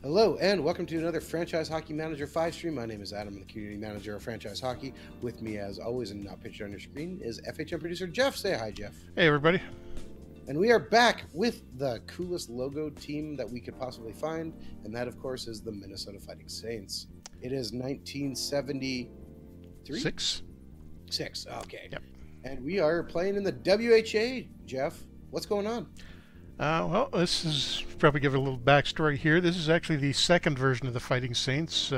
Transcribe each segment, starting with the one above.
Hello and welcome to another Franchise Hockey Manager 5 stream. My name is Adam, I'm the Community Manager of Franchise Hockey. With me, as always, and not pictured on your screen, is FHM producer Jeff. Say hi, Jeff. Hey, everybody. And we are back with the coolest logo team that we could possibly find, and that, of course, is the Minnesota Fighting Saints. It is 1973? Six, okay. Yep. And we are playing in the WHA, Jeff. What's going on? Well, this is probably give a little backstory here. This is actually the second version of the Fighting Saints.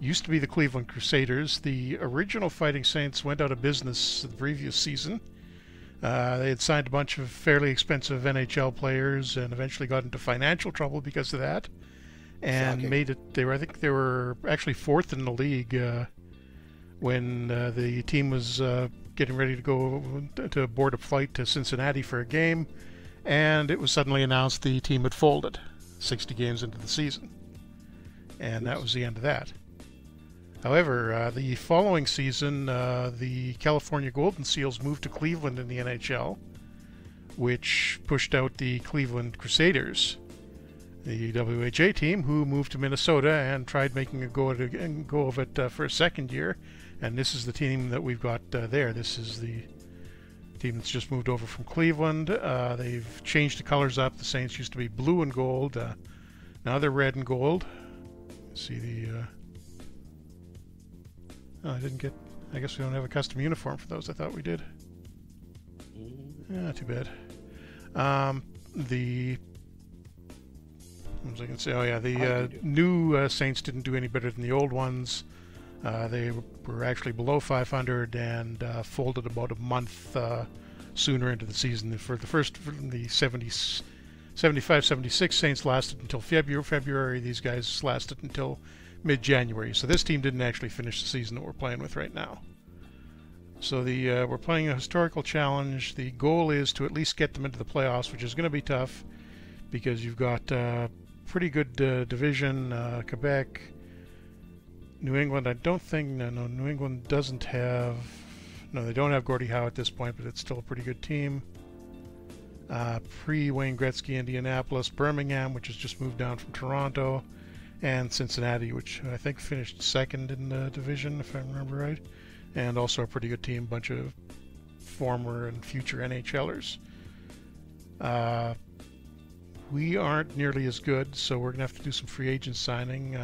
Used to be the Cleveland Crusaders. The original Fighting Saints went out of business the previous season. They had signed a bunch of fairly expensive NHL players and eventually got into financial trouble because of that. And Shocking. made it. I think they were actually fourth in the league when the team was getting ready to go to board a flight to Cincinnati for a game. And it was suddenly announced the team had folded 60 games into the season. And that was the end of that. However, the following season, the California Golden Seals moved to Cleveland in the NHL, which pushed out the Cleveland Crusaders, the WHA team, who moved to Minnesota and tried making a go of it for a second year. And this is the team that we've got there. This is the team that's just moved over from Cleveland. They've changed the colors up. The Saints used to be blue and gold. Now they're red and gold. See the... I didn't get... I guess we don't have a custom uniform for those. I thought we did. Too bad. The... What was I going to say? Oh yeah, the new Saints didn't do any better than the old ones. They were actually below 500 and folded about a month sooner into the season. For the 75-76 Saints lasted until February. These guys lasted until mid-January. So this team didn't actually finish the season that we're playing with right now. So we're playing a historical challenge. The goal is to at least get them into the playoffs, which is going to be tough because you've got pretty good division, Quebec, New England. I don't think New England doesn't have. No, they don't have Gordie Howe at this point, but it's still a pretty good team. Pre-Wayne Gretzky, Indianapolis, Birmingham, which has just moved down from Toronto, and Cincinnati, which I think finished second in the division, if I remember right, and also a pretty good team, bunch of former and future NHLers. We aren't nearly as good, so we're gonna have to do some free agent signing.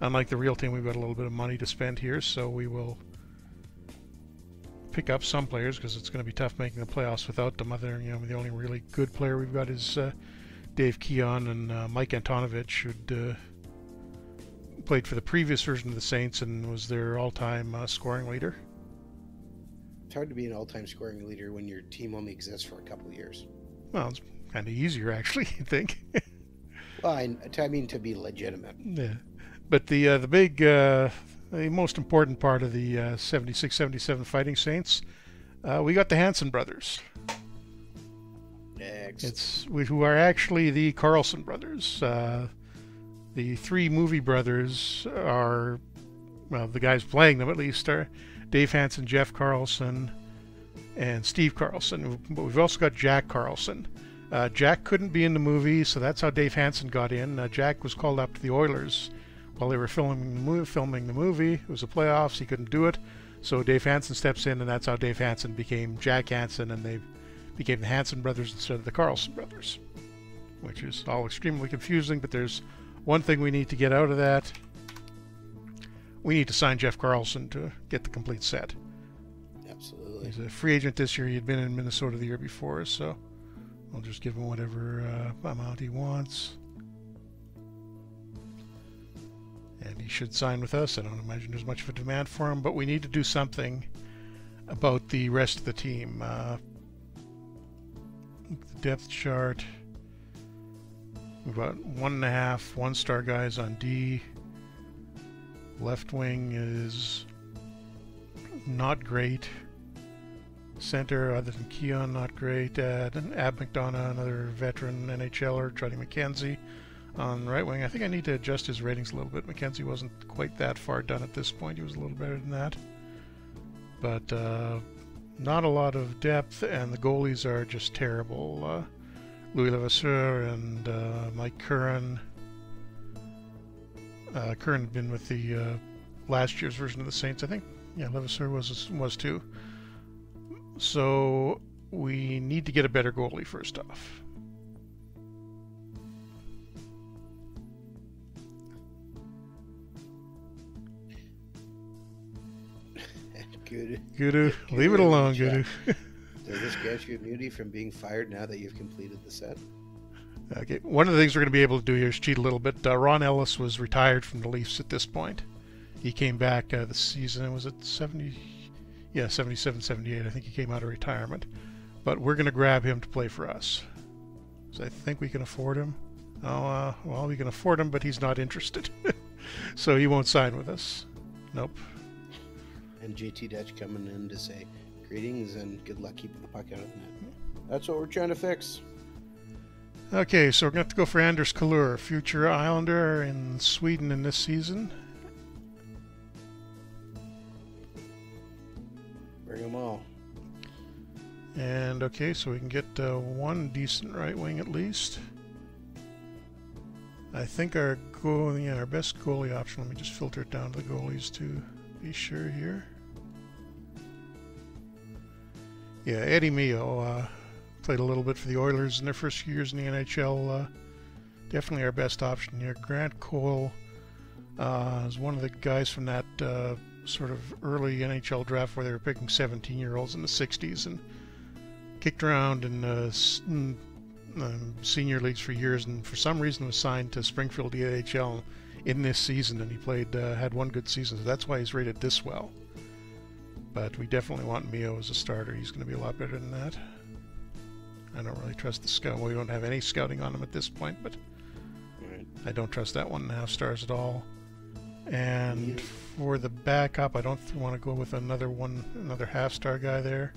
Unlike the real team, we've got a little bit of money to spend here, so we will pick up some players because it's going to be tough making the playoffs without them. The only really good player we've got is Dave Keon and Mike Antonovich, who played for the previous version of the Saints and was their all-time scoring leader. It's hard to be an all-time scoring leader when your team only exists for a couple of years. Well, it's kind of easier, actually, I think. Well, I mean to be legitimate. Yeah. But the most important part of the 76-77 Fighting Saints, we got the Hanson brothers. Who are actually the Carlson brothers. The three movie brothers are, well, the guys playing them at least are Dave Hanson, Jeff Carlson, and Steve Carlson. But we've also got Jack Carlson. Jack couldn't be in the movie, so that's how Dave Hanson got in. Jack was called up to the Oilers while they were filming the movie. It was the playoffs. He couldn't do it, so Dave Hanson steps in, and that's how Dave Hanson became Jack Hanson, and they became the Hanson brothers instead of the Carlson brothers, which is all extremely confusing. But there's one thing we need to get out of that. We need to sign Jeff Carlson to get the complete set. Absolutely. He's a free agent this year. He had been in Minnesota the year before, so I'll just give him whatever amount he wants. And he should sign with us. I don't imagine there's much of a demand for him, but we need to do something about the rest of the team. The depth chart. We've got 1.5 one-star guys on D. Left wing is not great. Center, other than Keon, not great. Ab McDonough, another veteran NHLer. Johnny McKenzie on right wing. I think I need to adjust his ratings a little bit. McKenzie wasn't quite that far done at this point. He was a little better than that. But not a lot of depth, and the goalies are just terrible. Louis Levasseur and Mike Curran. Kern had been with the last year's version of the Saints, I think. Yeah, Levasseur was too. So we need to get a better goalie first off. Gudu, leave it alone, Gudu. Does this grant you immunity from being fired now that you've completed the set? Okay, one of the things we're going to be able to do here is cheat a little bit. Ron Ellis was retired from the Leafs at this point. He came back the season, was it 70? Yeah, 77, 78. I think he came out of retirement. But we're going to grab him to play for us. So I think we can afford him. Oh, well, we can afford him, but he's not interested. So he won't sign with us. Nope. And JT Dutch coming in to say, greetings and good luck keeping the puck out of the net. That's what we're trying to fix. Okay, so we're going to have to go for Anders Kalur, future Islander in Sweden in this season. Bring them all. And okay, so we can get one decent right wing at least. I think our best goalie option, let me just filter it down to the goalies to be sure here. Yeah, Eddie Mio played a little bit for the Oilers in their first few years in the NHL. Definitely our best option here. Grant Cole is one of the guys from that sort of early NHL draft where they were picking 17-year-olds in the 60s and kicked around in senior leagues for years, and for some reason was signed to Springfield AHL in this season, and he played had one good season, so that's why he's rated this well. But we definitely want Mio as a starter. He's going to be a lot better than that. I don't really trust the scout. Well, we don't have any scouting on him at this point, but I don't trust that 1.5 stars at all. And for the backup, I don't want to go with another half-star guy there.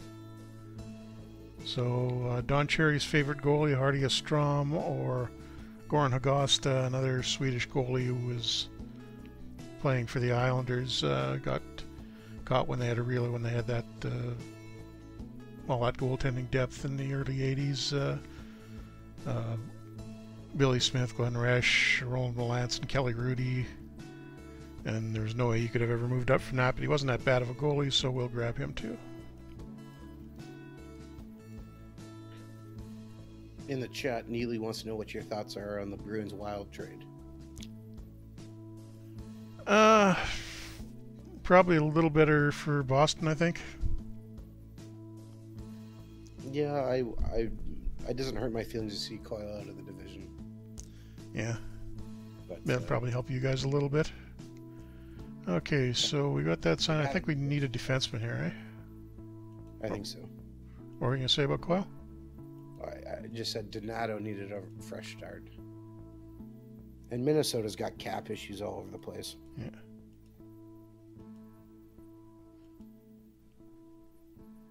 So Don Cherry's favorite goalie, Hardy Ostrom, or Goran Hagosta, another Swedish goalie who was playing for the Islanders, got caught when they had that that goaltending depth in the early 80s. Billy Smith, Glenn Resch, Roland Melanson, Kelly Rudy, and there's no way he could have ever moved up from that, but he wasn't that bad of a goalie, so we'll grab him too. In the chat, Neely wants to know what your thoughts are on the Bruins Wild trade. Probably a little better for Boston, I think. Yeah, it doesn't hurt my feelings to see Coyle out of the division. Yeah, but that'll probably help you guys a little bit. Okay, so we got that signed. I think we need a defenseman here, eh? I think so. What were you going to say about Coyle? I just said Donato needed a fresh start. And Minnesota's got cap issues all over the place. Yeah.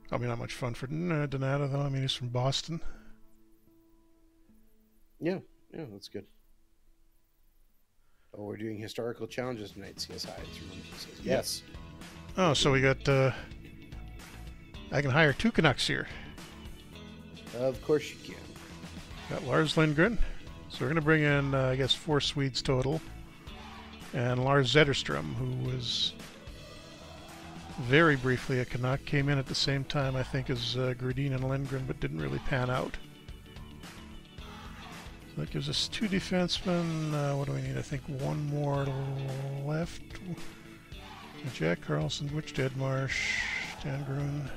Probably not much fun for Donato, though. I mean, he's from Boston. Yeah, that's good. Oh, we're doing historical challenges tonight, CSI. Says yes. Oh, so we got... I can hire 2 Canucks here. Of course you can. Got Lars Lindgren. So we're going to bring in, I guess, 4 Swedes total. And Lars Zetterstrom, who was very briefly a Canuck, came in at the same time, I think, as Gradin and Lindgren, but didn't really pan out. So that gives us 2 defensemen. What do we need? I think 1 more left. Jack Carlson, Butch Deadmarsh, Dan Gruen.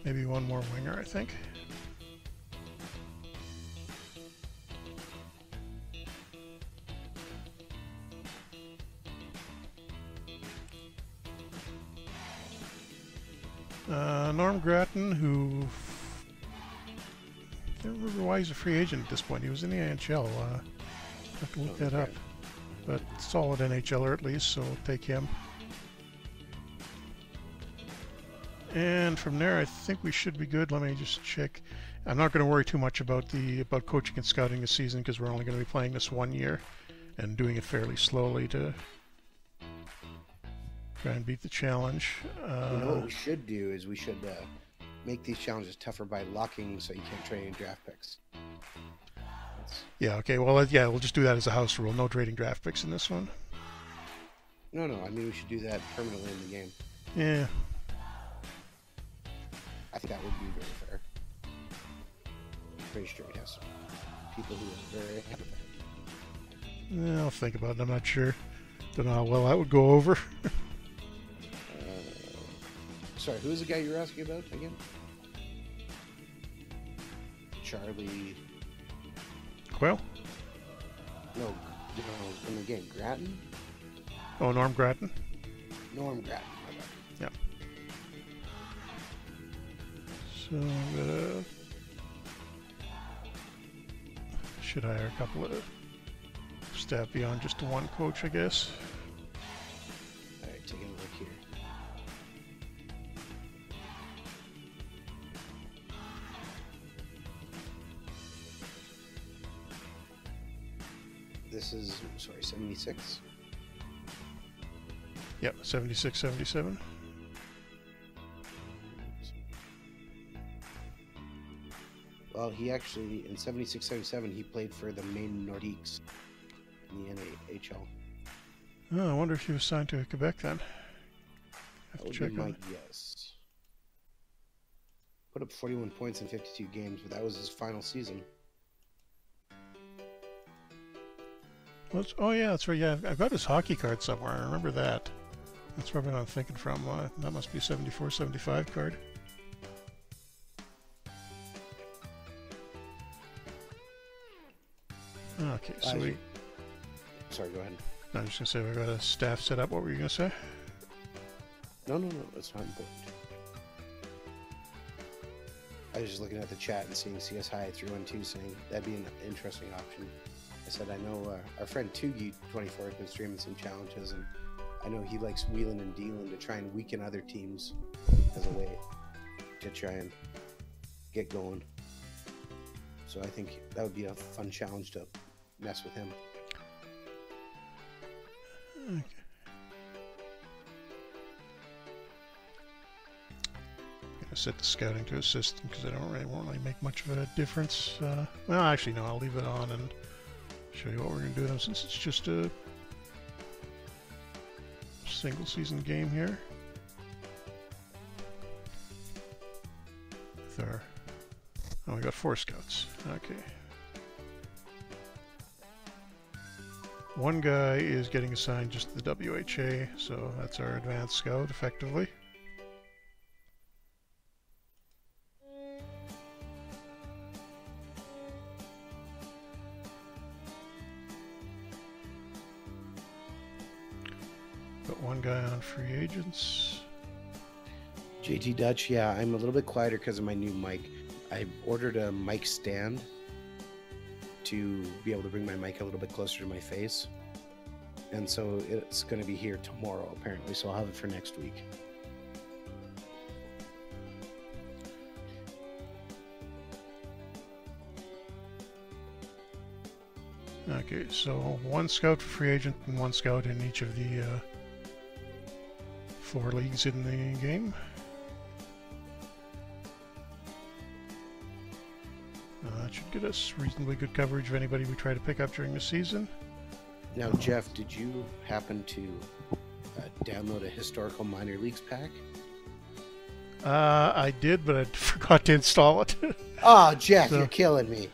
Maybe 1 more winger, I think. Norm Grattan, who... I can't remember why he's a free agent at this point. He was in the NHL. I have to look that up. But solid NHLer at least, so we'll take him. And from there, I think we should be good. Let me just check. I'm not going to worry too much about coaching and scouting this season because we're only going to be playing this 1 year and doing it fairly slowly to try and beat the challenge. You know what we should do is we should make these challenges tougher by locking so you can't trade any draft picks. Yeah, okay. Well, yeah, we'll just do that as a house rule. No trading draft picks in this one. No, no. I mean, we should do that permanently in the game. Yeah. I think that would be very fair. Pretty sure it has people who are very happy with that. Yeah, I'll think about it. I'm not sure. Don't know how well that would go over. Sorry, who is the guy you were asking about again? Charlie. Quail? No, in the game, Grattan? Oh, Norm Grattan? Norm Grattan. Yeah. So I'm gonna... should hire a couple of staff beyond just one coach, I guess. Alright, taking a look here. This is, sorry, 76? Yep, 76, 77. Well, he actually, in 76, 77, he played for the Maine Nordiques in the NAHL. Oh, I wonder if he was signed to Quebec then. Have to check my on. guess. Put up 41 points in 52 games, but that was his final season. Oh yeah, that's right. Yeah, I've got his hockey card somewhere. I remember that. That's probably what I'm thinking from. That must be a 74, 75 card. Okay, so we... Sorry, go ahead. No, I'm just going to say we got a staff set up. What were you going to say? No, that's not important. I was just looking at the chat and seeing CS High 312 saying that'd be an interesting option. I said, I know our friend Tugi24 has been streaming some challenges, and I know he likes wheeling and dealing to try and weaken other teams as a way to try and get going. So I think that would be a fun challenge to mess with him. Okay. Gonna set the scouting to assistant because I won't really make much of a difference. Well, actually, no, I'll leave it on and show you what we're gonna do with them since it's just a single season game here. With our, oh, we got 4 scouts. Okay. One guy is getting assigned just to the WHA, so that's our advanced scout effectively. Got one guy on free agents. JT Dutch, yeah, I'm a little bit quieter because of my new mic. I ordered a mic stand to be able to bring my mic a little bit closer to my face. And so it's going to be here tomorrow, apparently, so I'll have it for next week. Okay, so 1 scout for free agent and 1 scout in each of the 4 leagues in the game. That should get us reasonably good coverage of anybody we try to pick up during the season. Now, Jeff, did you happen to download a historical minor leagues pack? I did, but I forgot to install it. Oh, Jeff, you're killing me.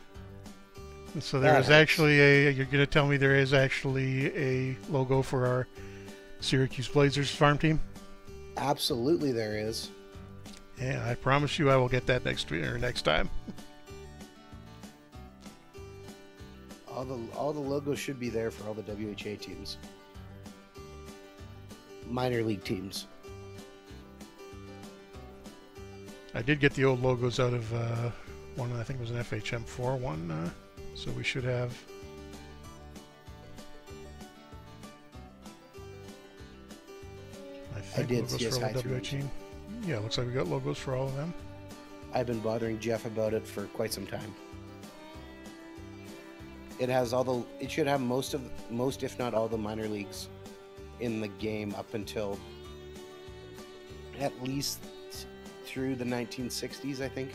So there is actually you're going to tell me there is actually a logo for our Syracuse Blazers farm team? Absolutely there is. Yeah, I promise you I will get that next time. All the logos should be there for all the WHA teams. Minor league teams. I did get the old logos out of one, I think it was an FHM4 one, so we should have... I did logos CS for all High the WHA team. Yeah, looks like we got logos for all of them. I've been bothering Jeff about it for quite some time. It has it should have most, if not all, the minor leagues in the game up until at least through the 1960s, I think.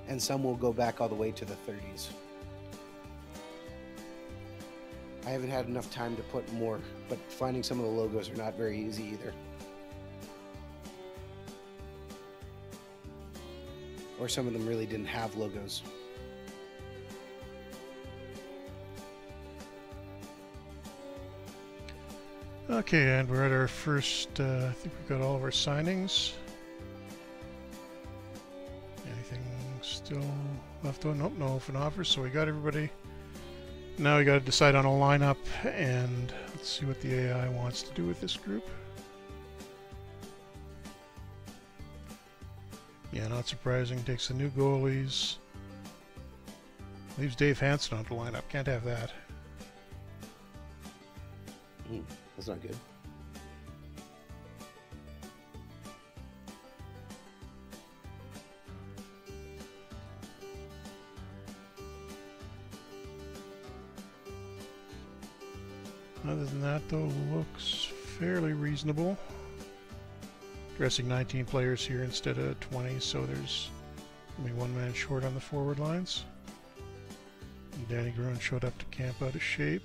And some will go back all the way to the 30s. I haven't had enough time to put more, but finding some of the logos are not very easy either. Or some of them really didn't have logos. Okay, and we're at our first, I think we've got all of our signings. Anything still left on? Nope, no open offers, so we got everybody. Now we got to decide on a lineup, and let's see what the AI wants to do with this group. Yeah, not surprising. Takes the new goalies. Leaves Dave Hansen on the lineup. Can't have that. That's not good. Other than that, though, looks fairly reasonable. Dressing 19 players here instead of 20, so there's only one man short on the forward lines. And Danny Gruen showed up to camp out of shape.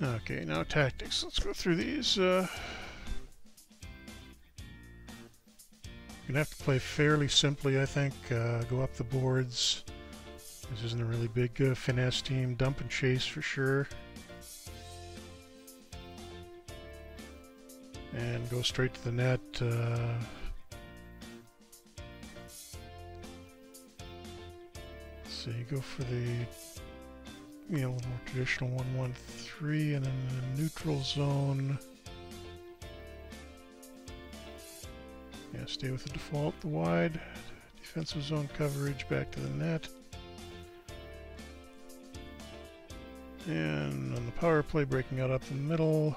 Okay, now tactics. Let's go through these. You're gonna have to play fairly simply, I think. Go up the boards. This isn't a really big finesse team. Dump and chase for sure. And go straight to the net. So you go for the a little more traditional 1-1-3, and then the neutral zone. Yeah, stay with the default, the wide. Defensive zone coverage, back to the net. And on the power play, breaking out up the middle.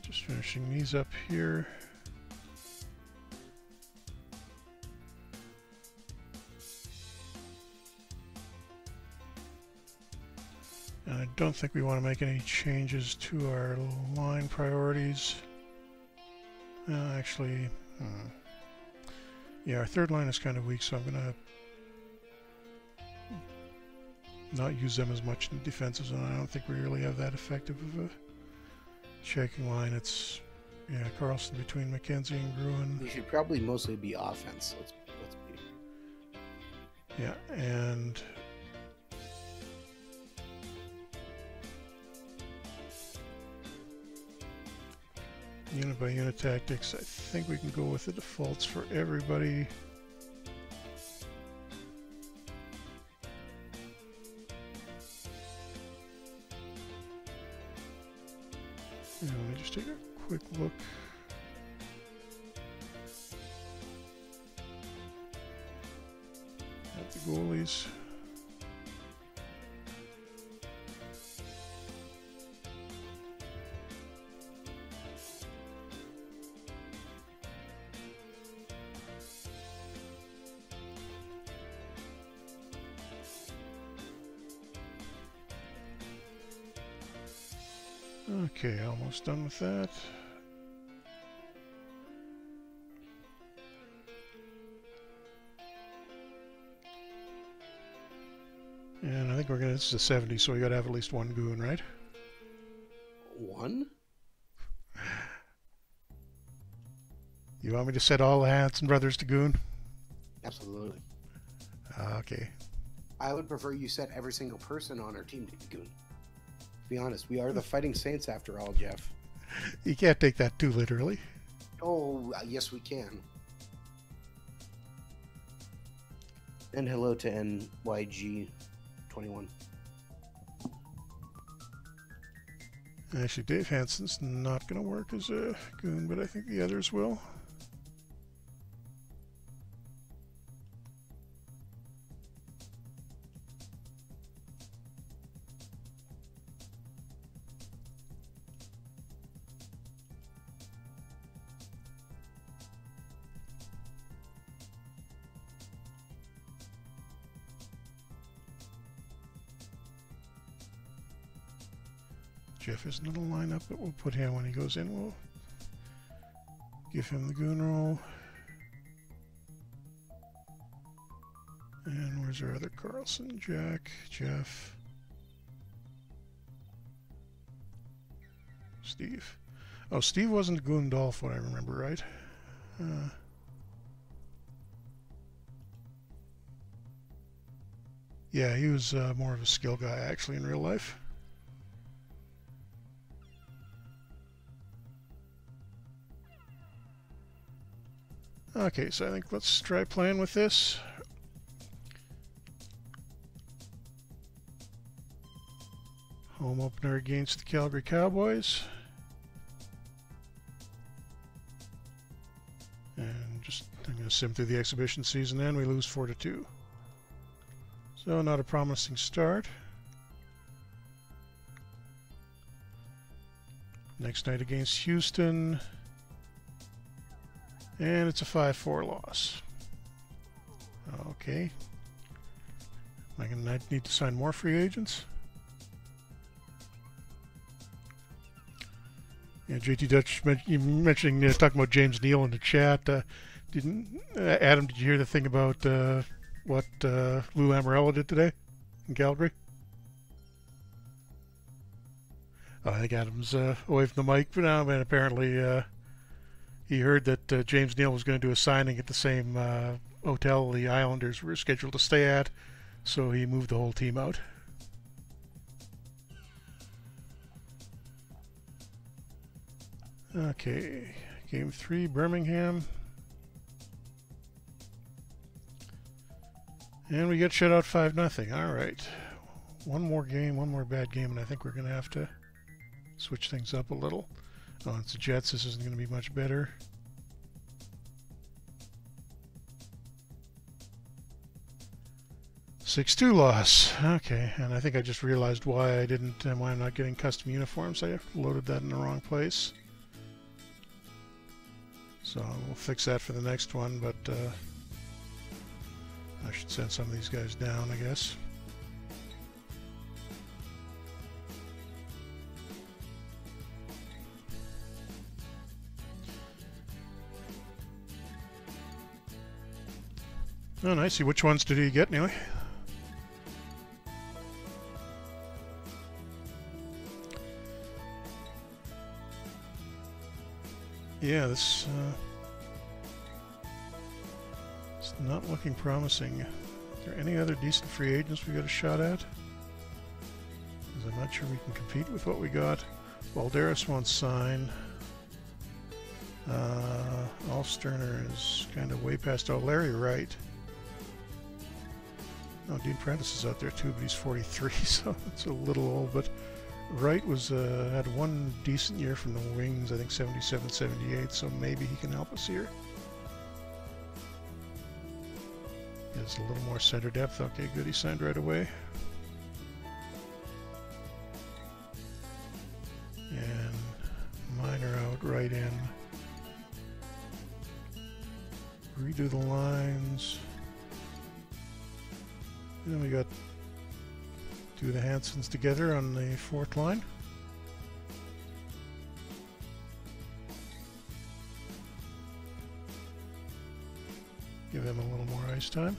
Just finishing these up here. And I don't think we want to make any changes to our line priorities. Actually, yeah, our third line is kind of weak, so I'm going to not use them as much in the defensive zone. I don't think we really have that effective of a checking line. It's Carlson between McKenzie and Gruen. We should probably mostly be offense. Let's be. Yeah, and unit by unit tactics. I think we can go with the defaults for everybody. Let me just take a quick look. At the goalies. Okay, almost done with that. And I think we're gonna, this is a 70, so we gotta have at least one goon, right? One? You want me to set all the Hanson brothers to goon? Absolutely. Okay. I would prefer you set every single person on our team to goon. To be honest, we are the Fighting Saints after all, Jeff. You can't take that too literally. Oh, yes we can. And hello to NYG21. Actually, Dave Hansen's not going to work as a goon, but I think the others will. Jeff isn't in the lineup, but we'll put him when he goes in. We'll give him the goon roll. And where's our other Carlson? Jack, Jeff, Steve. Oh, Steve wasn't Goondolf, what I remember, right? Yeah, he was more of a skill guy, actually, in real life. Okay, so I think let's try playing with this. Home opener against the Calgary Cowboys. And I'm going to sim through the exhibition season then. We lose 4-2. So not a promising start. Next night against Houston. And it's a 5-4 loss. Okay. Am I going to need to sign more free agents? Yeah, JT Dutch, you mentioning talking about James Neal in the chat. Adam, did you hear the thing about what Lou Lamoriello did today in Calgary? Oh, I think Adam's away from the mic for now, and apparently he heard that James Neal was going to do a signing at the same hotel the Islanders were scheduled to stay at, so he moved the whole team out. Okay, game 3, Birmingham. And we get shut out 5-0. All right. One more game, one more bad game, and I think we're going to have to switch things up a little. Oh, it's the Jets. This isn't going to be much better. (6-2) loss. Okay, and I think I just realized why why I'm not getting custom uniforms. I loaded that in the wrong place. So we'll fix that for the next one, but I should send some of these guys down, I guess. Oh, nice. Which ones did he get anyway? Yeah, this it's not looking promising. Are there any other decent free agents we got a shot at? Because I'm not sure we can compete with what we got. Balderas won't sign. Alsterner is kind of way past. Oh, Larry Wright. Oh, Dean Prentice is out there too, but he's 43, so it's a little old. But Wright was had one decent year from the Wings, I think 77, 78, so maybe he can help us here. There's a little more center depth. Okay, good, he signed right away. And Minor out, right in. Redo the lines. And then we got two of the Hansons together on the fourth line. Give them a little more ice time.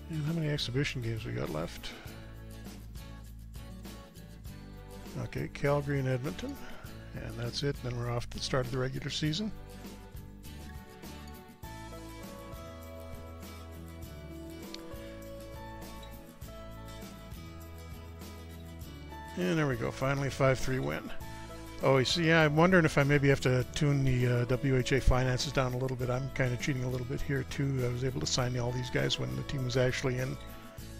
And how many exhibition games we got left? Okay, Calgary and Edmonton. And that's it. Then we're off to the start of the regular season. And there we go, finally 5-3 win. Oh, you see, yeah, I'm wondering if I maybe have to tune the WHA finances down a little bit. I'm kind of cheating a little bit here too. I was able to sign all these guys when the team was actually in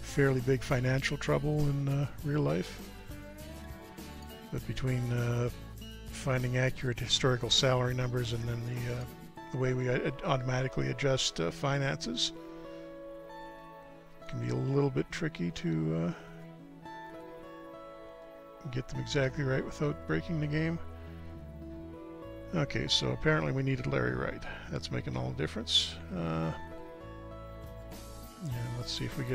fairly big financial trouble in real life. But between finding accurate historical salary numbers and then the way we automatically adjust finances, it can be a little bit tricky to get them exactly right without breaking the game. Okay, so apparently we needed Larry Wright. That's making all the difference. Yeah, let's see if we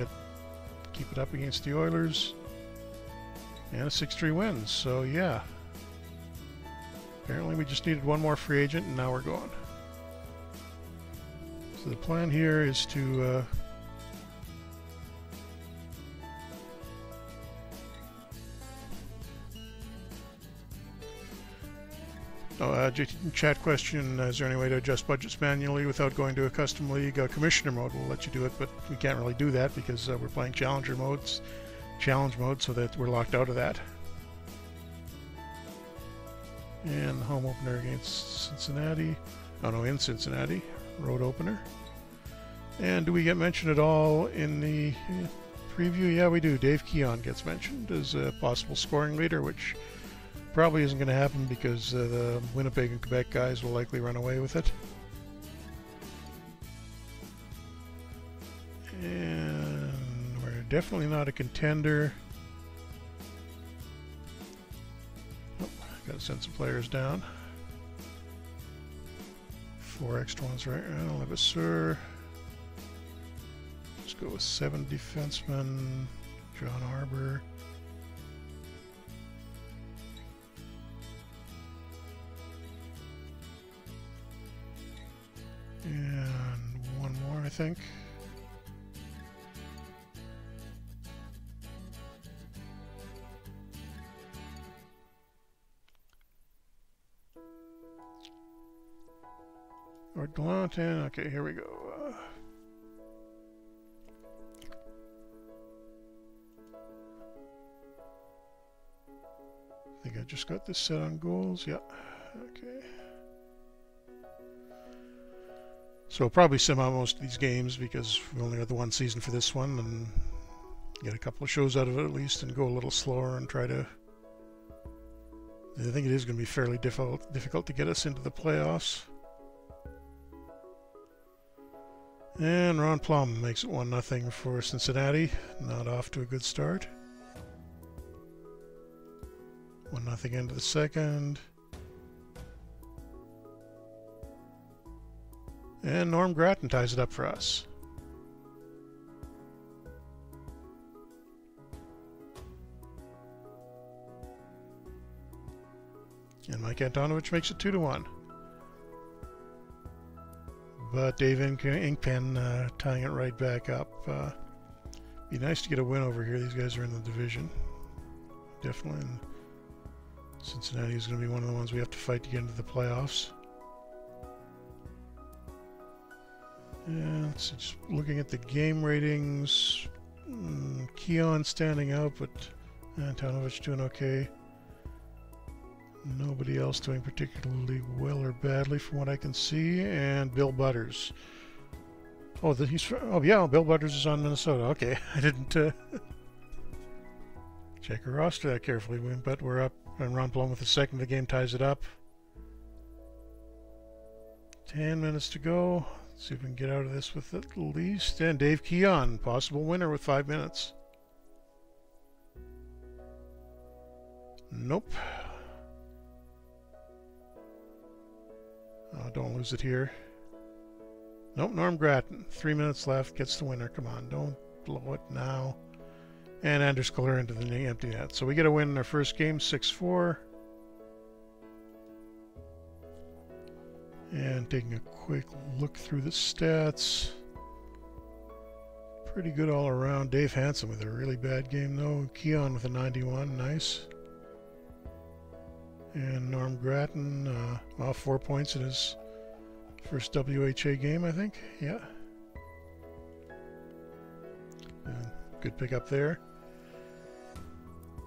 keep it up against the Oilers. And a 6-3 win. So yeah. Apparently we just needed one more free agent, and now we're going. So the plan here is to chat question, is there any way to adjust budgets manually without going to a custom league? Commissioner mode will let you do it, but we can't really do that because we're playing challenge mode, so that we're locked out of that. And home opener against Cincinnati. Oh no, in Cincinnati. Road opener. And do we get mentioned at all in the preview? Yeah, we do. Dave Keon gets mentioned as a possible scoring leader, which probably isn't going to happen because the Winnipeg and Quebec guys will likely run away with it. And we're definitely not a contender. Oh, got to send some players down. 4 extra ones right now. Levasseur. Let's go with 7 defensemen. John Harbour. And one more, I think. Or Galantin. Okay, here we go. I think I just got this set on goals. Yeah. Okay. So we'll probably sim out most of these games because we only got the one season for this one, and get a couple of shows out of it at least, and go a little slower and try to. I think it is going to be fairly difficult to get us into the playoffs. And Ron Plum makes it 1-0 for Cincinnati. Not off to a good start. 1-0 into the second. And Norm Grattan ties it up for us. And Mike Antonovich makes it 2-1. But Dave Inkpen tying it right back up. Be nice to get a win over here. These guys are in the division. Definitely. And Cincinnati is going to be one of the ones we have to fight to get into the playoffs. And so just looking at the game ratings, Keon standing out, but Antonovich doing okay. Nobody else doing particularly well or badly from what I can see. And Bill Butters. Oh, oh yeah, Bill Butters is on Minnesota. Okay, I didn't check her roster that carefully, but we're up. And Ron Plum with the second of the game ties it up. 10 minutes to go. Let's see if we can get out of this with at least. And Dave Keon, possible winner with 5 minutes. Nope. Oh, don't lose it here. Nope, Norm Grattan. 3 minutes left, gets the winner. Come on, don't blow it now. And Anders Kohler into the empty net. So we get a win in our first game, 6-4. And taking a quick look through the stats. Pretty good all around. Dave Hansen with a really bad game though. Keon with a 91, nice. And Norm Grattan, 4 points in his first WHA game, I think. Yeah. And good pick up there.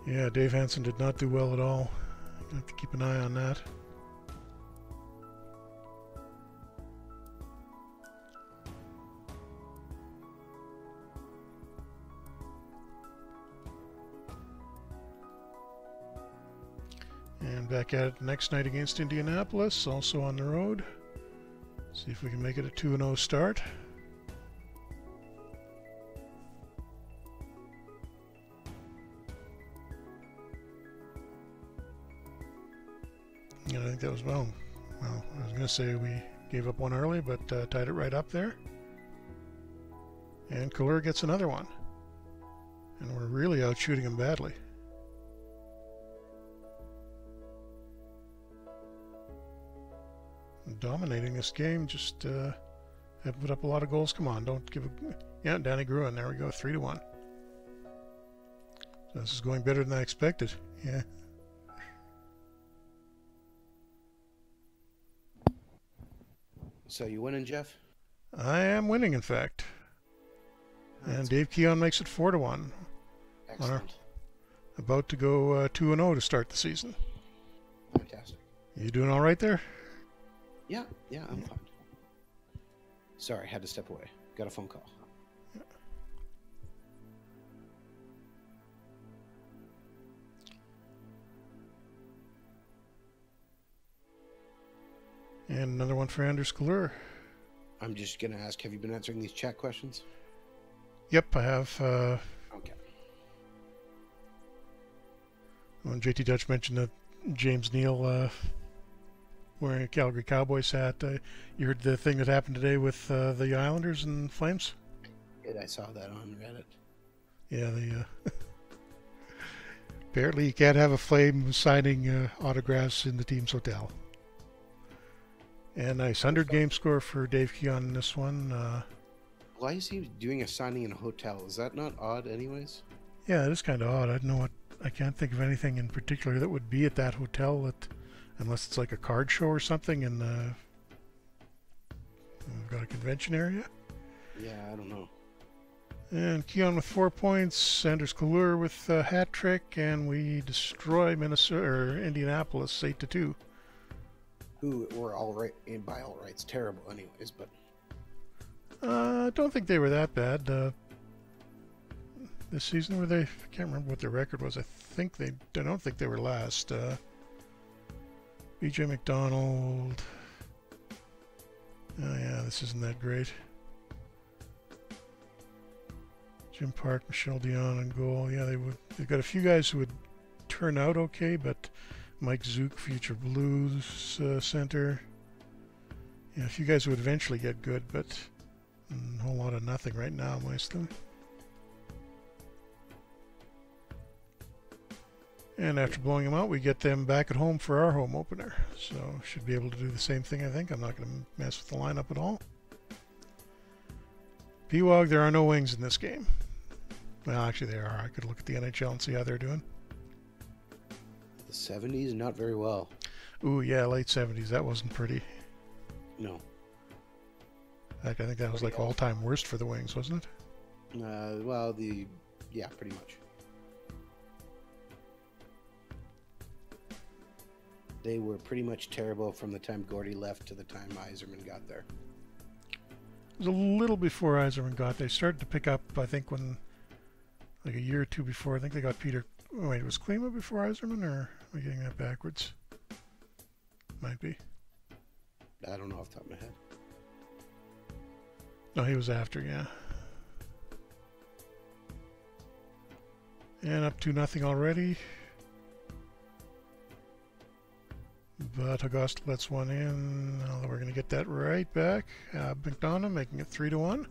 Yeah, Dave Hansen did not do well at all. You have to keep an eye on that. And back at it next night against Indianapolis, also on the road. See if we can make it a 2-0 start. And I think that was, well, I was going to say we gave up one early, but tied it right up there. And Kohler gets another one. And we're really out shooting him badly. dominating this game. Just have put up a lot of goals. Come on, don't give a... Yeah, Danny Gruen. There we go, 3-1. So this is going better than I expected. Yeah. So you winning, Jeff? I am winning, in fact. And Dave Keon makes it 4-1. Excellent. About to go 2-0 to start the season. Fantastic. You doing all right there? Yeah, I'm fine. Sorry, had to step away. Got a phone call. And another one for Anders Kahlur. I'm just going to ask, have you been answering these chat questions? Yep, I have. Okay. When JT Dutch mentioned that James Neal wearing a Calgary Cowboys hat, you heard the thing that happened today with the Islanders and Flames? I saw that on Reddit. Yeah, apparently you can't have a Flame signing autographs in the team's hotel. And nice 100-game score for Dave Keon in this one. Why is he doing a signing in a hotel? Is that not odd anyways? Yeah, it is kind of odd. I don't know what... I can't think of anything in particular that would be at that hotel, unless it's like a card show or something and we've got a convention area. Yeah, I don't know. And Keon with 4 points, Sanders Kahlur with a hat trick, and we destroy Indianapolis 8-2. Who were all right, and by all rights terrible anyways, but I don't think they were that bad. This season were they? I can't remember what their record was. I don't think they were last. BJ McDonald. Oh yeah, this isn't that great. Jim Park, Michel Dion on goal. Yeah, they've got a few guys who would turn out okay, but Mike Zook, future Blues center. Yeah, a few guys who would eventually get good, but a whole lot of nothing right now, mostly. And after blowing them out, we get them back at home for our home opener. So should be able to do the same thing, I think. I'm not going to mess with the lineup at all. Pewog, there are no wings in this game. Well, actually there are. I could look at the NHL and see how they're doing. The 70s, not very well. Ooh, yeah, late 70s. That wasn't pretty. No. In fact, I think that was like all-time worst for the Wings, wasn't it? Well, yeah, pretty much. They were pretty much terrible from the time Gordy left to the time Yzerman got there. It was a little before Yzerman got there. They started to pick up, I think, when, like a year or two before. I think they got Peter... Oh, wait, was Klima before Yzerman, or am I getting that backwards? Might be. I don't know off the top of my head. No, he was after, yeah. And up 2-0 already. But Augusta lets one in. We're going to get that right back. McDonough making it 3-1. Going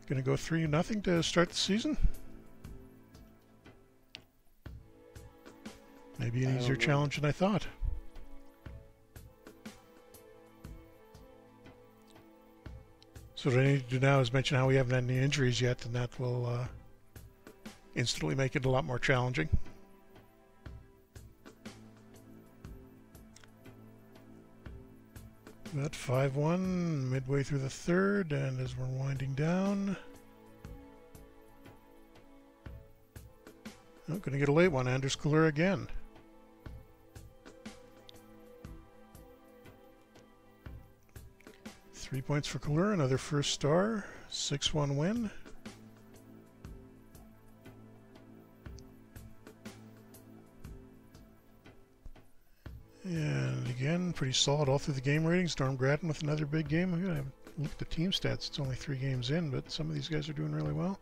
to go 3-0 to start the season. Maybe an easier challenge than I thought. So what I need to do now is mention how we haven't had any injuries yet, and that will instantly make it a lot more challenging. About 5-1 midway through the third, and as we're winding down, going to get a late one. Anders Kahlur again. Three points for Kahlur, another first star, 6-1 win. And again, pretty solid all through the game ratings. Norm Grattan with another big game. I'm going to look at the team stats. It's only 3 games in, but some of these guys are doing really well.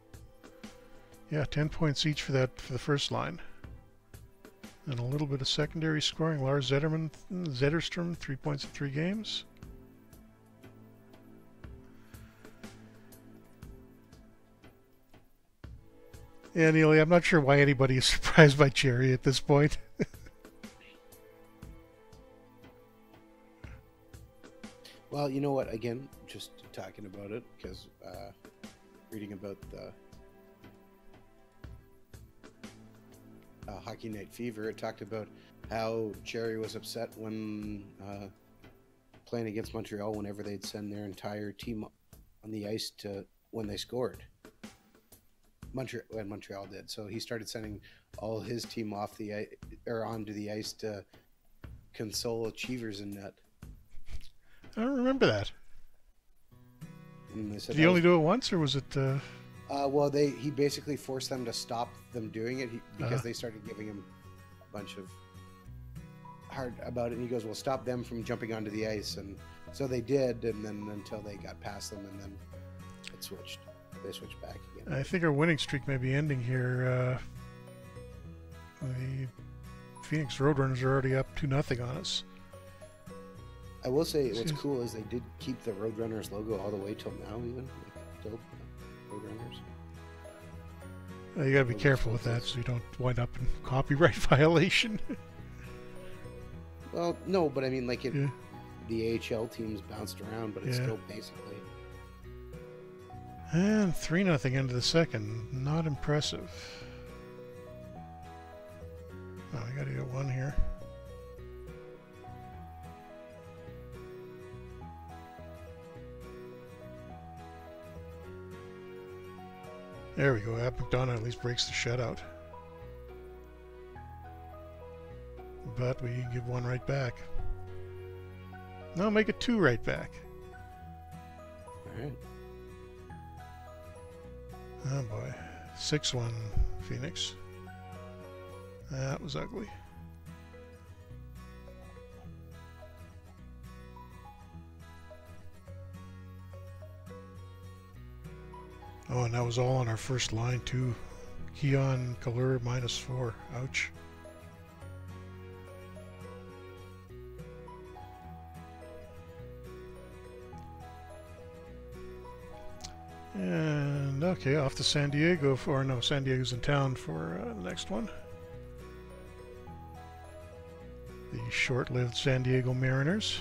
Yeah, 10 points each for the first line. And a little bit of secondary scoring. Lars Zetterstrom, 3 points in 3 games. Yeah, Neely, I'm not sure why anybody is surprised by Cherry at this point. Well, you know what? Again, just talking about it because reading about the Hockey Night Fever, it talked about how Jerry was upset when playing against Montreal whenever they'd send their entire team on the ice to when they scored. When Montreal did, so he started sending all his team off the ice or onto the ice to console achievers in net. I don't remember that. And they said Did he only do it once, or was it? Well, he basically forced them to stop them doing it because they started giving him a bunch of hard about it. And he goes, "Well, stop them from jumping onto the ice," and so they did. And then until they got past them, and then it switched. They switched back again. I think our winning streak may be ending here. The Phoenix Roadrunners are already up 2-0 on us. I will say what's cool is they did keep the Roadrunners logo all the way till now, even still Roadrunners. You gotta be careful with that so you don't wind up in copyright violation. Well, no, but I mean, like the AHL teams bounced around, but it's still basically. And 3-0 into the second. Not impressive. Oh, we gotta get one here. There we go. Ab McDonough at least breaks the shutout. But we give one right back. No, make it 2 right back. All right. Oh boy. 6-1 Phoenix. That was ugly. Oh, and that was all on our first line too. Keon Kalur -4. Ouch. And okay, off to San Diego for no, San Diego's in town for the next one. The short-lived San Diego Mariners.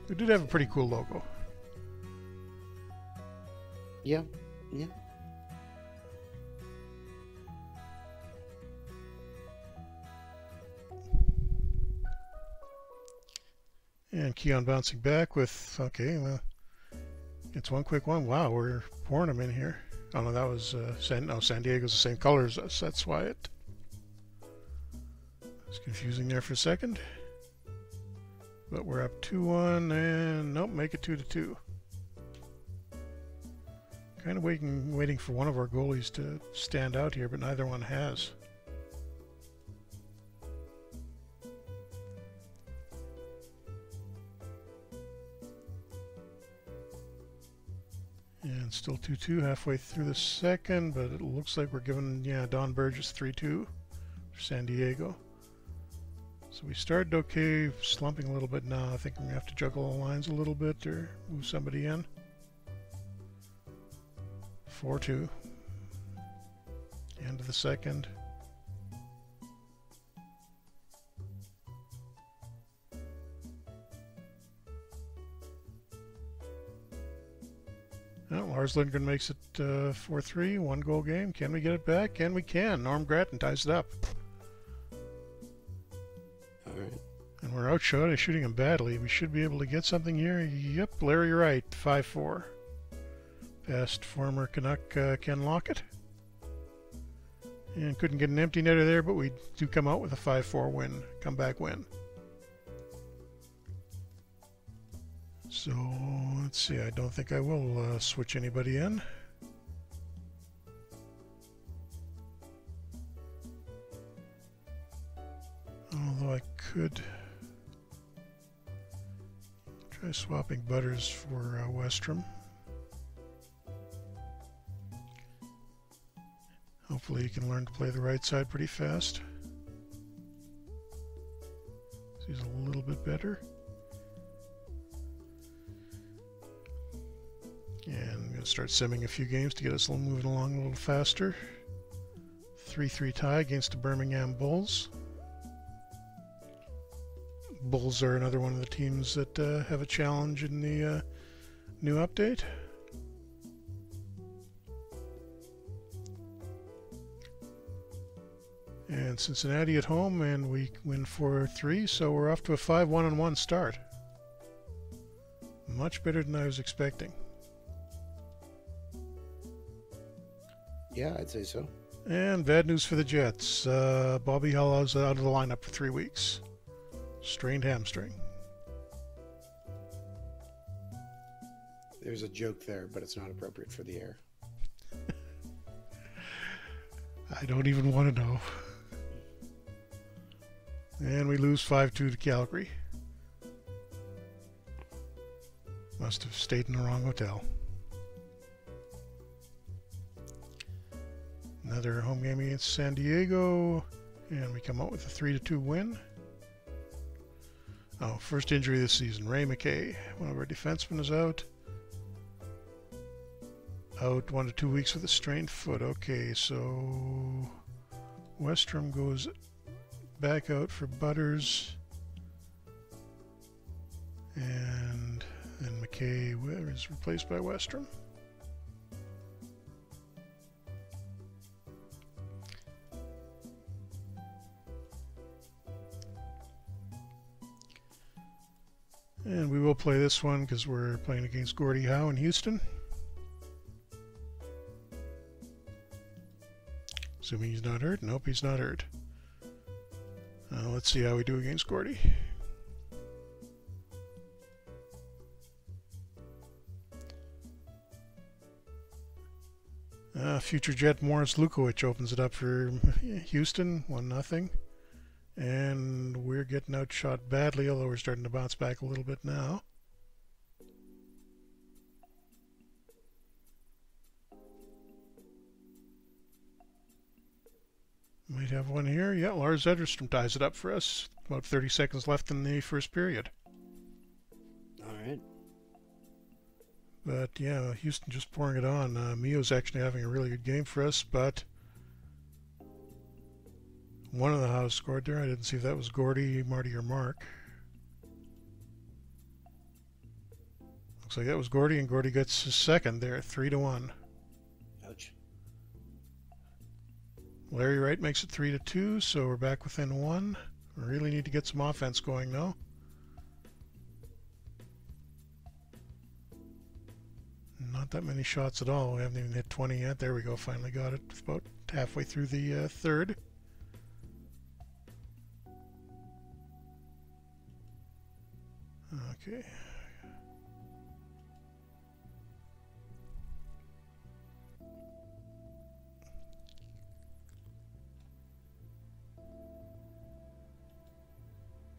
We did have a pretty cool logo. Yeah, yeah. And Keon bouncing back with, okay, well, it's one quick one. Wow, we're pouring them in here. Oh no, that was San Diego's the same color as us. That's why it was confusing there for a second. But we're up 2-1, and nope, make it 2-2. Kind of waiting for one of our goalies to stand out here, but neither one has. And still 2-2 halfway through the second, but it looks like we're giving, Don Burgess 3-2 for San Diego. So we started okay, slumping a little bit now. I think we're going to have to juggle the lines a little bit or move somebody in. 4-2. End of the second. Well, Lars Lindgren makes it 4-3, 1-goal game. Can we get it back? And we can. Norm Grattan ties it up. All right. And we're outshot at shooting him badly. We should be able to get something here. Yep, Larry Wright, 5-4. Past former Canuck Ken Lockett. And couldn't get an empty netter there, but we do come out with a 5-4 win, comeback win. So, let's see, I don't think I will switch anybody in. Although I could try swapping Butters for Westrom. Hopefully he can learn to play the right side pretty fast. He's a little bit better. And I'm going to start simming a few games to get us moving along a little faster. 3-3 tie against the Birmingham Bulls. Bulls are another one of the teams that have a challenge in the new update. And Cincinnati at home, and we win 4-3, so we're off to a 5-1-1 start. Much better than I was expecting. Yeah, I'd say so. And bad news for the Jets. Bobby Hull's out of the lineup for 3 weeks. Strained hamstring. There's a joke there, but it's not appropriate for the air. I don't even want to know. And we lose 5-2 to Calgary. Must have stayed in the wrong hotel. Another home game against San Diego, and we come out with a 3-2 win. Oh, first injury this season. Ray McKay, one of our defensemen, is out. Out 1 to 2 weeks with a strained foot. Okay, so Westrom goes back out for Butters, and then McKay is replaced by Westrom. And we will play this one because we're playing against Gordie Howe in Houston. Assuming he's not hurt. Nope, he's not hurt. Let's see how we do against Gordie. Future Jet Morris Lukowicz opens it up for Houston, 1-0. And we're getting outshot badly, although we're starting to bounce back a little bit now. Might have one here. Yeah, Lars Ederstrom ties it up for us. About 30 seconds left in the first period. All right. But yeah, Houston just pouring it on. Mio's actually having a really good game for us, but one of the House scored there. I didn't see if that was Gordie, Marty, or Mark. Looks like that was Gordie, and Gordie gets his second there, 3-1. Ouch. Larry Wright makes it 3-2, so we're back within 1. We really need to get some offense going now. Not that many shots at all. We haven't even hit 20 yet. There we go. Finally got it. About halfway through the third. Okay.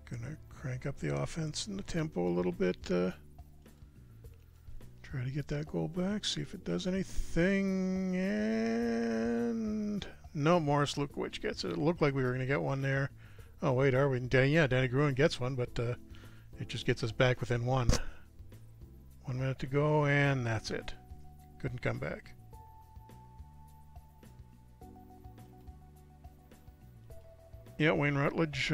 Gonna crank up the offense and the tempo a little bit. Try to get that goal back, see if it does anything, and no, Morris Lukowicz gets it. It looked like we were going to get one there. Oh wait, are we? Yeah, Danny Gruen gets one, but it just gets us back within 1. 1 minute to go, and that's it. Couldn't come back. Yeah, Wayne Rutledge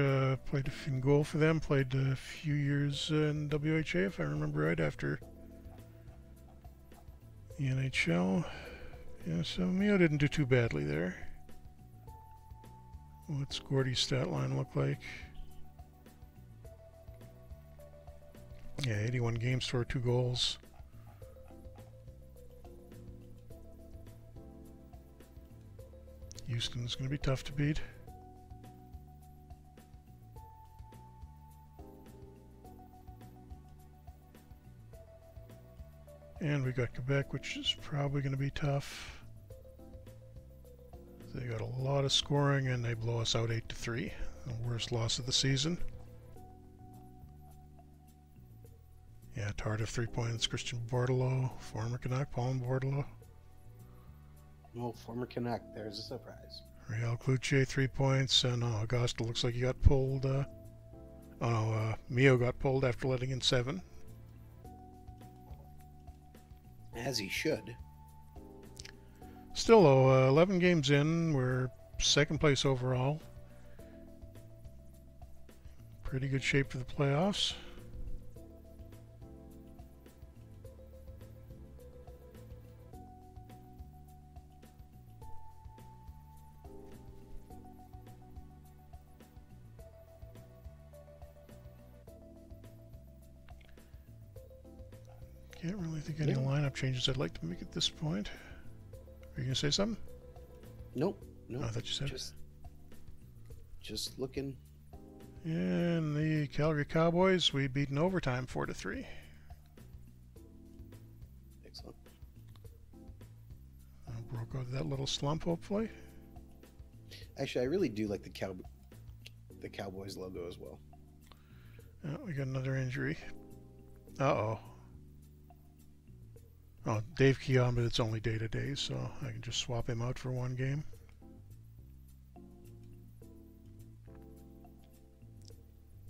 played in goal for them, played a few years in WHA, if I remember right, after the NHL. Yeah, so Mio didn't do too badly there. What's Gordie's stat line look like? Yeah, 81 games for 2 goals. Houston's going to be tough to beat. And we got Quebec, which is probably going to be tough. They got a lot of scoring, and they blow us out 8-3. The worst loss of the season. Yeah, Tardif 3 points. Christian Bordelot, former Canuck, Paul Bordelot. Oh, former Canuck. There's a surprise. Real Cloutier 3 points. No, Augusta looks like he got pulled. Mio got pulled after letting in 7. As he should. Still, though, 11 games in, we're second place overall. Pretty good shape for the playoffs. Can't really think of any lineup changes I'd like to make at this point. Are you going to say something? Nope. Nope. Oh, I thought you said. Just looking. And the Calgary Cowboys, we beat in overtime 4-3. Excellent. Broke out of that little slump, hopefully. Actually, I really do like the Cowboys logo as well. Oh, we got another injury. Uh-oh. Oh, Dave Keon, but it's only day-to-day, so I can just swap him out for one game.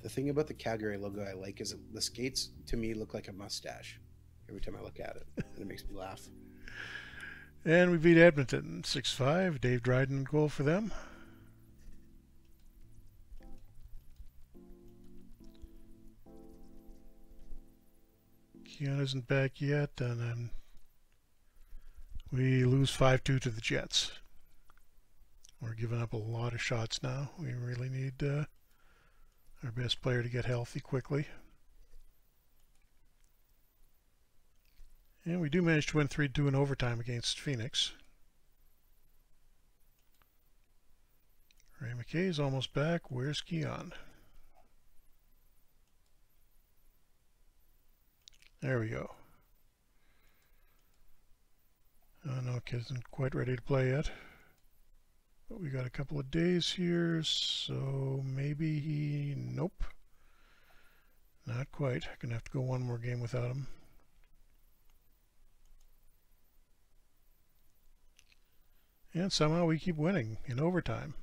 The thing about the Calgary logo I like is the skates, to me, look like a mustache every time I look at it, and it makes me laugh. And we beat Edmonton 6-5. Dave Dryden goal for them. Keon isn't back yet, and we lose 5-2 to the Jets. We're giving up a lot of shots now. We really need our best player to get healthy quickly. And we do manage to win 3-2 in overtime against Phoenix. Ray McKay is almost back. Where's Keon? There we go. No, kid isn't quite ready to play yet. But we got a couple of days here, so maybe he... Nope. Not quite. Gonna have to go one more game without him. And somehow we keep winning in overtime.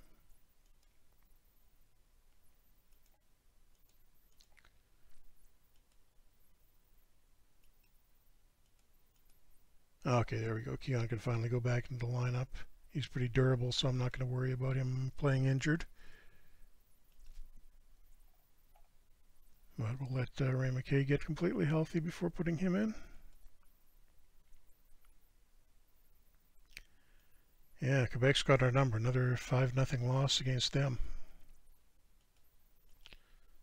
Okay, there we go. Keon can finally go back into the lineup. He's pretty durable, so I'm not going to worry about him playing injured. But we'll let Ray McKay get completely healthy before putting him in. Yeah, Quebec's got our number. Another 5-0 loss against them.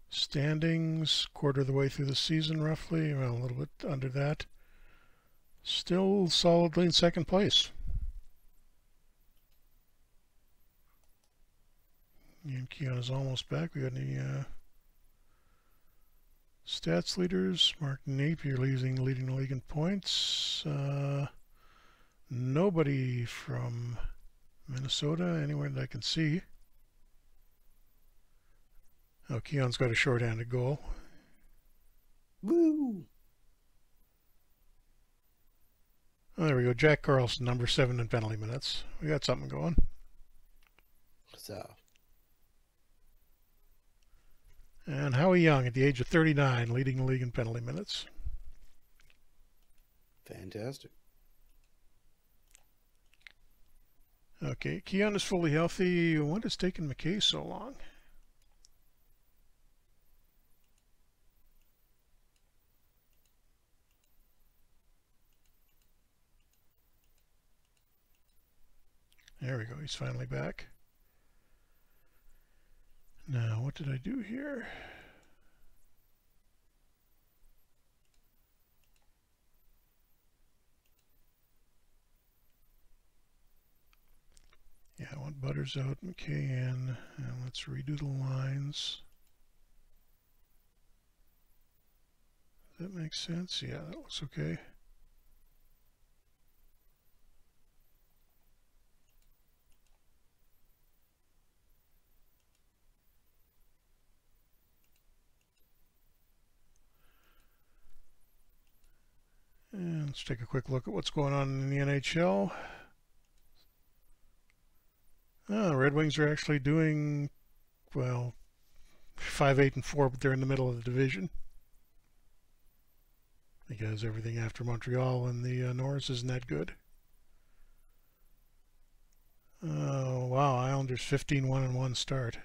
Standings, quarter of the way through the season roughly, well, a little bit under that. Still solidly in second place. And Keon is almost back. We got any stats leaders? Mark Napier leading the league in points. Nobody from Minnesota anywhere that I can see. Oh, Keon's got a short-handed goal. Woo! Oh, there we go. Jack Carlson, number 7 in penalty minutes. We got something going. So. And Howie Young, at the age of 39, leading the league in penalty minutes. Fantastic. Okay, Keon is fully healthy. What has taken McKay so long? There we go, he's finally back. Now, what did I do here? Yeah, I want Butters out, McKay in, and let's redo the lines. Does that make sense? Yeah, that looks okay. And let's take a quick look at what's going on in the NHL. The Red Wings are actually doing, well, 5-8-4, but they're in the middle of the division. Because everything after Montreal and the Norris isn't that good. Oh, wow, Islanders 15-1 in one start.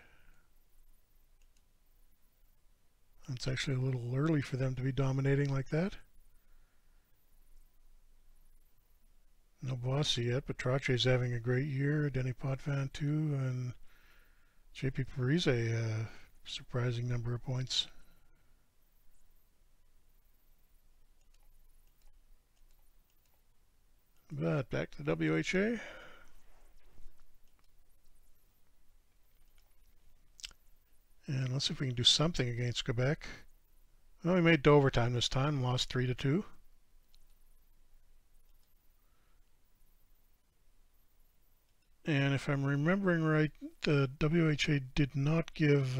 That's actually a little early for them to be dominating like that. No Bossy yet, but Trache's having a great year. Denny Potvin too, and JP Parise a surprising number of points. But back to the WHA. And let's see if we can do something against Quebec. Well, we made it to overtime this time, lost 3-2. And if I'm remembering right, the WHA did not give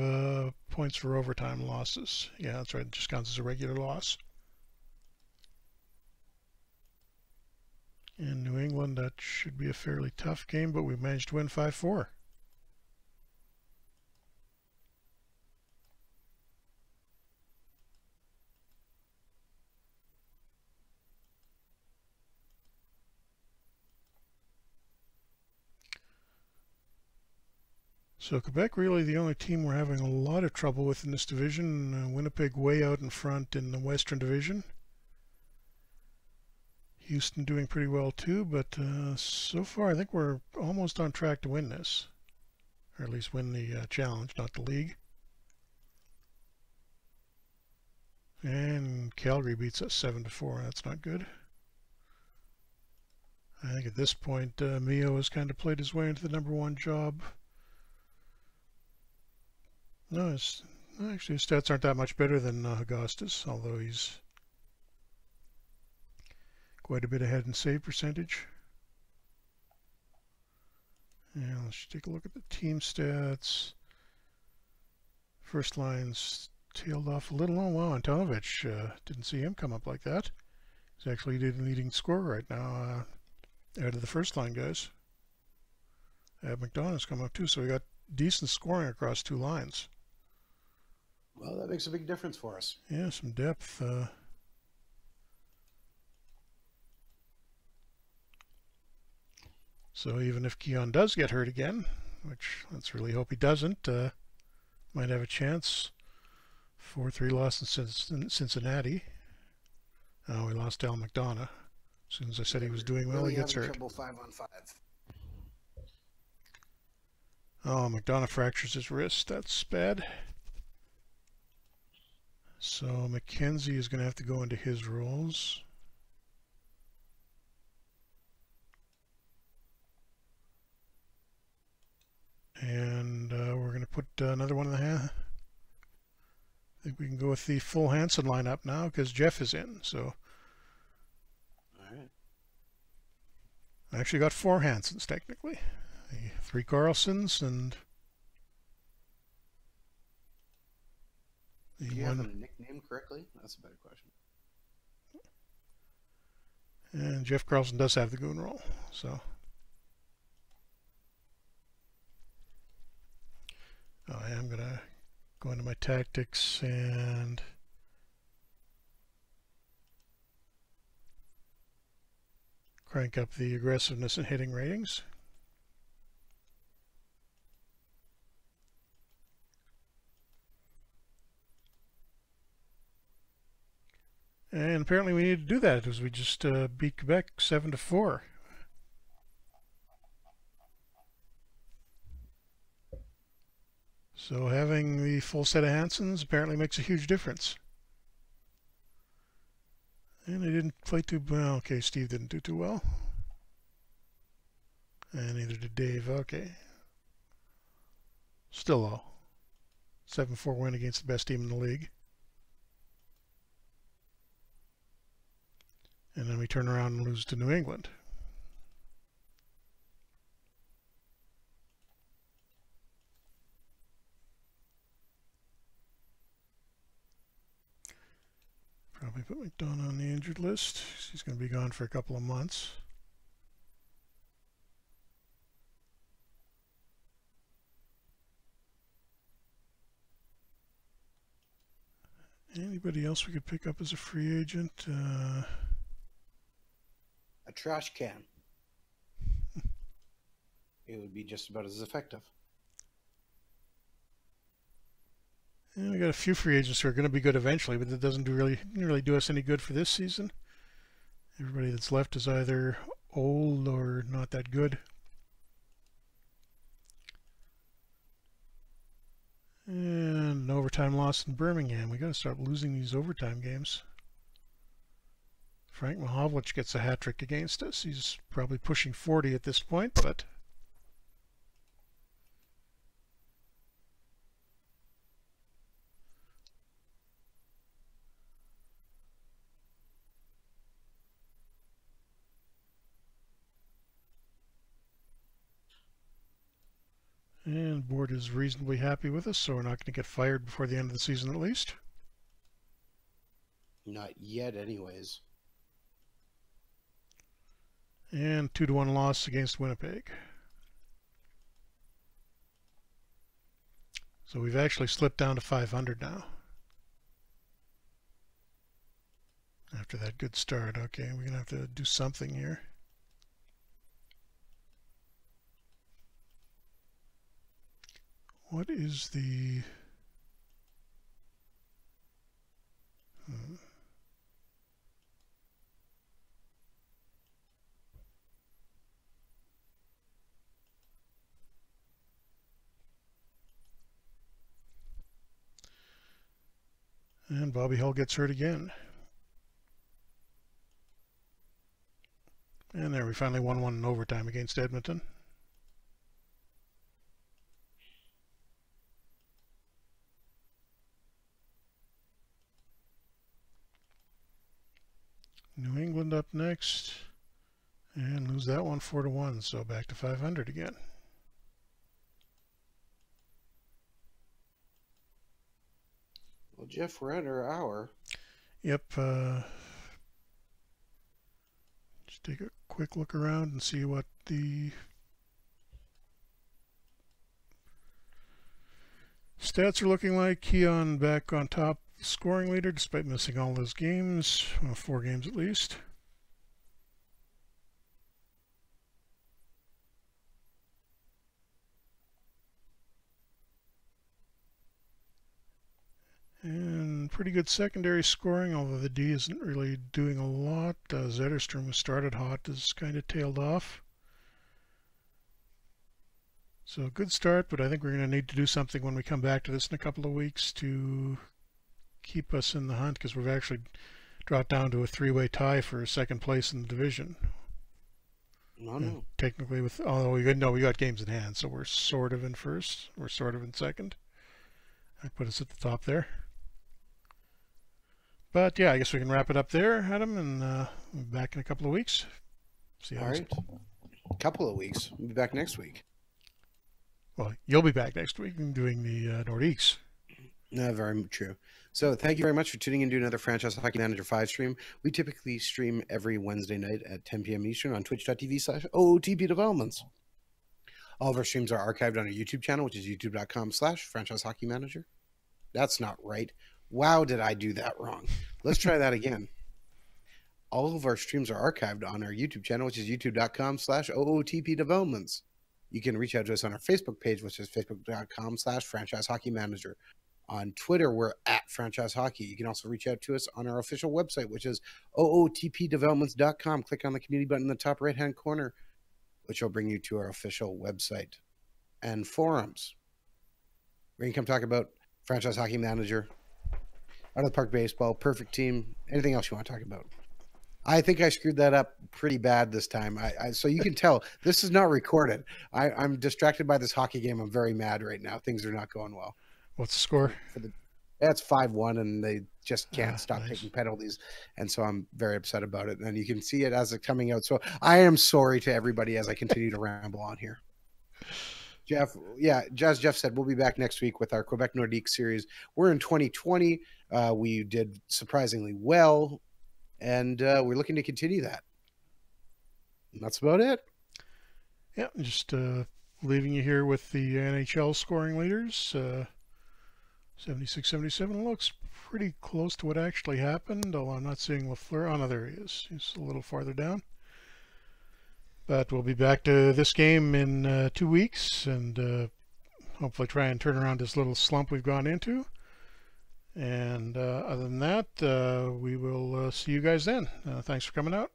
points for overtime losses. Yeah, that's right. It just counts as a regular loss. In New England, that should be a fairly tough game, but we managed to win 5-4. So Quebec really the only team we're having a lot of trouble with in this division. Winnipeg way out in front in the Western Division. Houston doing pretty well too, but so far I think we're almost on track to win this. Or at least win the challenge, not the league. And Calgary beats us 7-4. That's not good. I think at this point Mio has kind of played his way into the #1 job. No, actually his stats aren't that much better than Augustus, although he's quite a bit ahead in save percentage. And let's take a look at the team stats. First line's tailed off a little. Oh wow, Antonovich, didn't see him come up like that. He's actually the leading scorer right now out of the first line guys. McDonough's come up too, so we got decent scoring across two lines. Well, that makes a big difference for us. Yeah, some depth. So even if Keon does get hurt again, which let's really hope he doesn't, might have a chance. 4-3 loss in Cincinnati. Oh, we lost Al McDonough. As soon as I said he was doing well, really he gets hurt. Trouble 5-on-5. Oh, McDonough fractures his wrist. That's bad. So McKenzie is going to have to go into his roles. And we're going to put another one in the hand. I think we can go with the full Hansen lineup now because Jeff is in. So all right. I actually got 4 Hansens technically. 3 Carlsons and Do you have them nicknamed correctly? That's a better question. And Jeff Carlson does have the goon roll, so. Oh, I am gonna go into my tactics and crank up the aggressiveness and hitting ratings. And apparently we need to do that because we just beat Quebec 7-4. So having the full set of Hansens apparently makes a huge difference. And they didn't play too well. Okay, Steve didn't do too well. And neither did Dave. Okay. Still low. 7-4 win against the best team in the league. And then we turn around and lose to New England. Probably put McDonough on the injured list. He's going to be gone for a couple of months. Anybody else we could pick up as a free agent? A trash can. it would be just about as effective. And we got a few free agents who are going to be good eventually, but that doesn't really do us any good for this season. Everybody that's left is either old or not that good. And an overtime loss in Birmingham. We got to start losing these overtime games. Frank Mahovlich gets a hat trick against us. He's probably pushing 40 at this point, but and board is reasonably happy with us, so we're not going to get fired before the end of the season at least. Not yet, anyways. And 2-1 loss against Winnipeg. So we've actually slipped down to 500 now. After that good start. Okay, we're going to have to do something here. What is the... And Bobby Hull gets hurt again. And there, we finally won one in overtime against Edmonton. New England up next. And lose that one 4-1, so back to 500 again. Well, Jeff, we're at our hour. Yep. Just take a quick look around and see what the stats are looking like. Keon back on top, scoring leader, despite missing all those games. Well, 4 games at least. And pretty good secondary scoring, although the D isn't really doing a lot. Zetterstrom, who started hot, has kind of tailed off. So good start, but I think we're going to need to do something when we come back to this in a couple of weeks to keep us in the hunt, because we've actually dropped down to a 3-way tie for second place in the division. No. Technically, although we got games in hand, so we're sort of in first, we're sort of in second. I put us at the top there. But yeah, I guess we can wrap it up there, Adam, and we'll be back in a couple of weeks. See how All right. A couple of weeks. We'll be back next week. Well, you'll be back next week doing the Nordiques. No, very true. So thank you very much for tuning in to another Franchise Hockey Manager 5 stream. We typically stream every Wednesday night at 10 p.m. Eastern on twitch.tv/OOTP Developments. All of our streams are archived on our YouTube channel, which is youtube.com/Franchise Hockey Manager. That's not right. Wow, did I do that wrong? Let's try that again. All of our streams are archived on our YouTube channel, which is youtube.com/OOTP Developments. You can reach out to us on our Facebook page, which is facebook.com/Franchise Hockey Manager. On Twitter, we're at Franchise Hockey. You can also reach out to us on our official website, which is ootpdevelopments.com. Click on the community button in the top right-hand corner, which will bring you to our official website and forums. We're going to come talk about Franchise Hockey Manager, Out of the Park Baseball, Perfect Team, anything else you want to talk about. I think I screwed that up pretty bad this time. So you can tell this is not recorded. I'm distracted by this hockey game. I'm very mad right now. Things are not going well. What's the score? It's 5-1, and they just can't stop nice. taking penalties. And so I'm very upset about it. And you can see it as it's coming out. So I am sorry to everybody as I continue to ramble on here. Jeff, as Jeff said, we'll be back next week with our Quebec Nordique series. We're in 2020. We did surprisingly well, and we're looking to continue that. And that's about it. Yeah, just leaving you here with the NHL scoring leaders. 76-77 looks pretty close to what actually happened, although I'm not seeing Lafleur. Oh, no, there he is. He's a little farther down. But we'll be back to this game in 2 weeks, and hopefully try and turn around this little slump we've gone into. And other than that, we will see you guys then. Thanks for coming out.